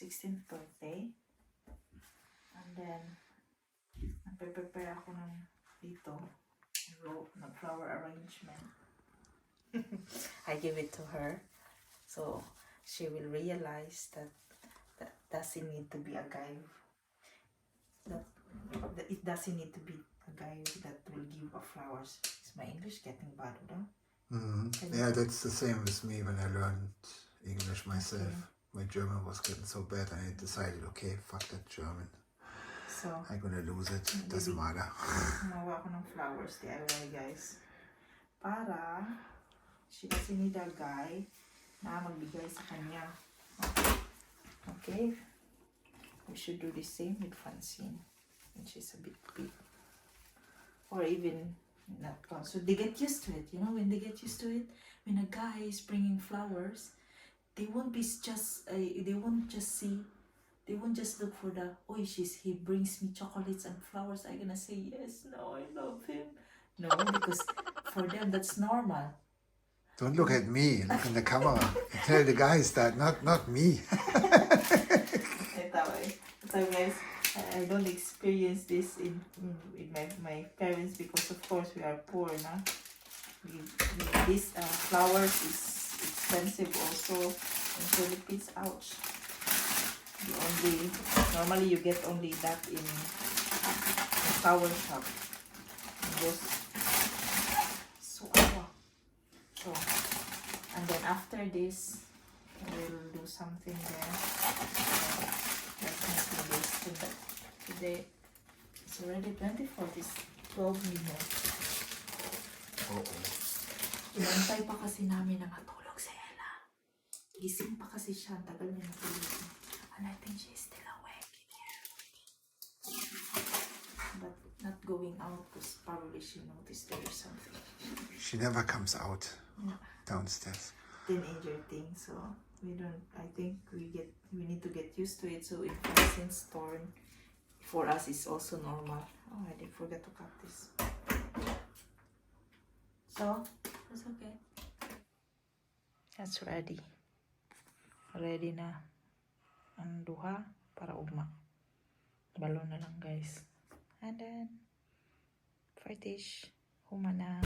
16th birthday. And then, nagpe-prepare ako ng dito, flower arrangement. I give it to her. So, she will realize that doesn't need to be a guy. That it doesn't need to be a guy that will give her flowers. Is my English getting bad, no? Yeah, that's the same with me when I learned English myself. Okay. My German was getting so bad and I decided, okay, fuck that German. So, I'm gonna lose it. Doesn't matter. gumawa ako ng flowers, DIY guys. Para, she doesn't need a guy na magbigay sa kanya. Okay? We should do the same with Francine. And she's a bit big. Or even not gone. So they get used to it. You know, when they get used to it, when a guy is bringing flowers, they won't be just, they won't just look for the, oh, he brings me chocolates and flowers. I'm gonna say, yes, no, I love him. No, because for them, that's normal. Don't look at me, look in the camera. I tell the guys that, not me. So guys, I don't experience this with my parents because of course we are poor, na. This flowers is expensive also in Philippines. Ouch. Normally you get only that in flower shop. So, and then after this, we'll do something there. Let's make this today. It's already 24. It's 12 minutes. Inantay pa kasi namin na matulog si Ella. Gising pa kasi siya. Ang tagal niya natulog. And I think she's still awake in here. But not going out because probably she noticed there is something. She never comes out downstairs. Teenager thing, so we don't. I think we need to get used to it. So if Francine's torn, for us it's also normal. Oh, I did forget to cut this. So it's okay. That's ready. Ready na ang duha para ugma. Balon na lang guys. And then for dish, huma na.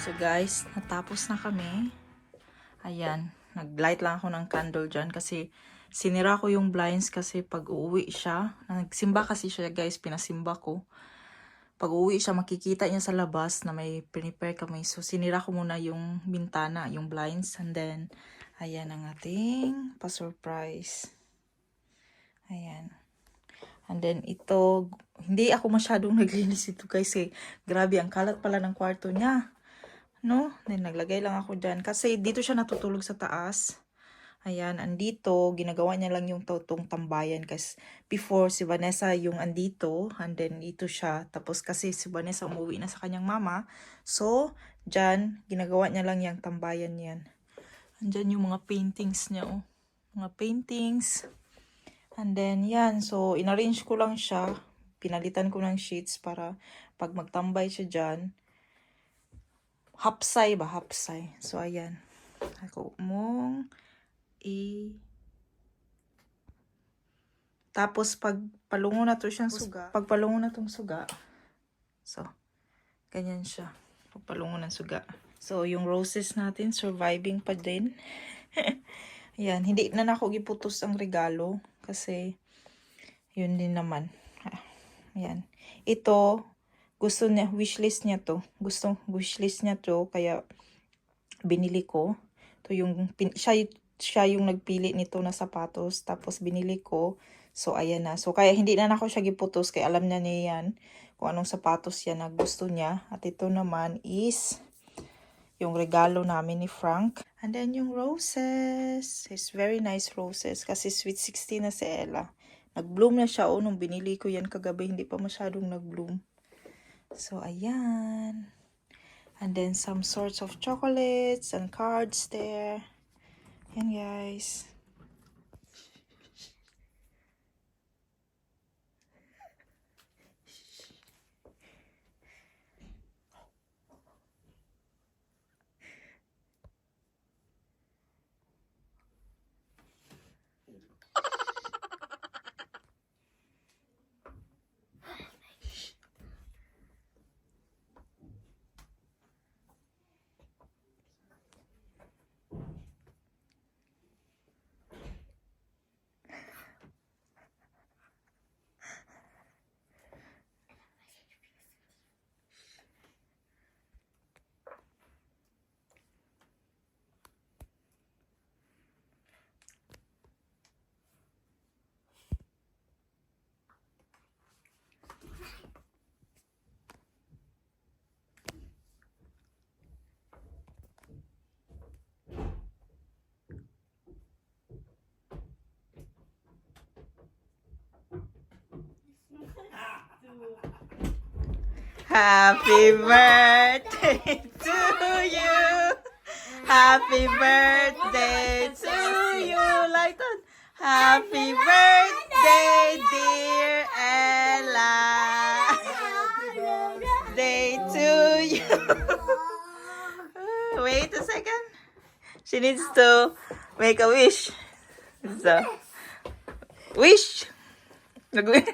So guys, natapos na kami. Ayan, nag-light lang ako ng candle dyan kasi sinira ko yung blinds kasi pag uuwi siya, nagsimba kasi siya guys, pinasimba ko. Pag uuwi siya, makikita niya sa labas na may prepare kami. So sinira ko muna yung bintana, yung blinds. And then, ayan ang ating pa-surprise. Ayan. And then ito, hindi ako masyadong naglinis ito guys eh. Grabe, ang kalat pala ng kwarto niya. No? Then, naglagay lang ako dyan. Kasi dito siya natutulog sa taas. Ayan, andito, ginagawa niya lang yung totong tambayan. Kasi before, si Vanessa yung andito. And then, dito siya. Tapos kasi si Vanessa umuwi na sa kanyang mama. So, dyan, ginagawa niya lang yung tambayan yan. Andyan yung mga paintings niya, oh. Mga paintings. And then, yan. So, inarrange ko lang siya. Pinalitan ko ng sheets para pag magtambay siya dyan, hapsay ba? Hapsay. So, ayan. Ako mong tapos, pag palungo na to siyang suga. Pag palungo na tong suga. So, ganyan siya. Pag palungo ng suga. So, yung roses natin, surviving pa din. Ayan. Hindi na ako giputos ang regalo. Kasi, yun din naman. Ayan. Ito, gusto niya, wishlist niya to. Wishlist niya to, kaya binili ko. To yung, siya yung nagpili nito na sapatos, tapos binili ko. So, ayan na. So, kaya hindi na ako siya giputos, kaya alam niya yan kung anong sapatos yan na gusto niya. At ito naman is yung regalo namin ni Frank. And then yung roses. It's very nice roses, kasi sweet 16 na si Ella. Nag-bloom na siya, nung binili ko yan kagabi, hindi pa masyadong nag-bloom. So, ayan. And then, some sorts of chocolates and cards there. Ayan, guys. Happy birthday to you. Happy birthday to you. Like that. Happy birthday, dear Ella. Day to you. Wait a second. She needs to make a wish. So, wish. Nag-wish.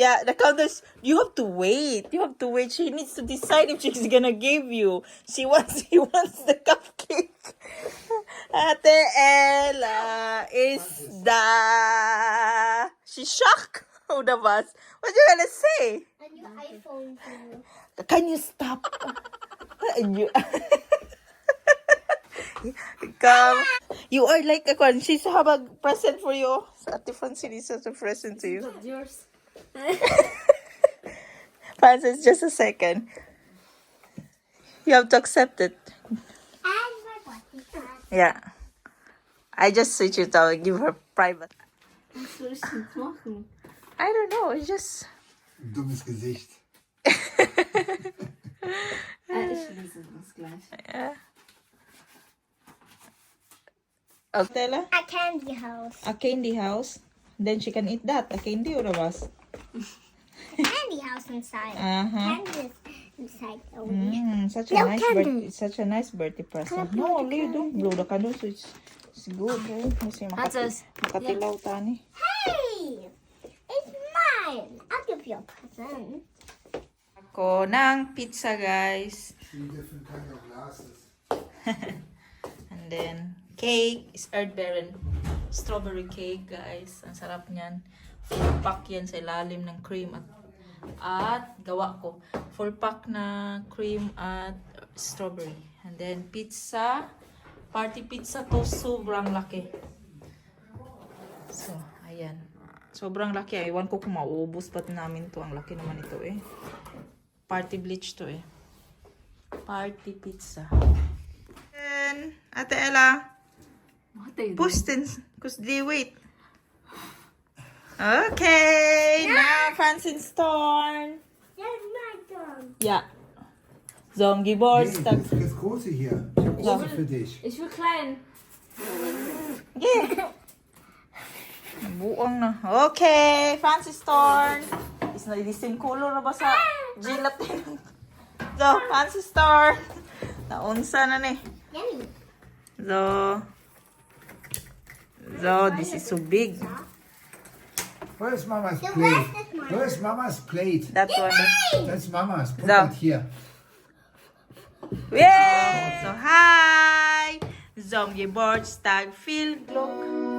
Yeah, the countess, you have to wait. You have to wait. She needs to decide if she's gonna give you. He wants the cupcake. Ate Ella is she's shocked. Who the bus? What you gonna say? A new iPhone too. Can you stop? Come. You are like a one. She's have a present for you. Ate Francine is such a present to you. Yours. Francis, just a second. You have to accept it. And my body card. Yeah. I just switch it out and give her private. Was soll ich denn machen? I don't know. It's just. Dummes Gesicht. Ich lese das gleich. Yeah. Okay. A candy house. A candy house. Then she can eat that. A candy or a was? Candy house inside. Candy is inside. Such a No nice candle. birthday. Such a nice birthday present. No, you don't blow the candle. So it's good. Kasi makatilaw tani. Hey! It's mine. I'll give you a present. Ako ng pizza, guys. 2 different kind of glasses. And then, cake is Earth Baron. Strawberry cake, guys. Ang sarap niyan. Full pack yan sa ilalim ng cream at gawa ko. Full pack na cream at strawberry. And then, pizza. Party pizza to. Sobrang laki. So, ayan. Sobrang laki. Ewan ko kung mauubos pa namin to. Ang laki naman ito eh. Party bleach to eh. Party pizza. And, Ate Ella. Push then, because they wait. Okay, now Francine's turn. That's my turn. Ja. Zombie boards. Nee, das große hier. Ich habe große für dich. Ich will klein. Yeah. Buong na. Okay, Francine's turn. Is na the same color na ba sa gelatin? So, Francine's turn. Naunsa na ni. Yummy. So, this is so big. Where's Mama's The plate? rest is mine. Where's Mama's plate? That one. That's Mama's. Put So. it here. Yay! So, hi! Zombie boards tag field. Look.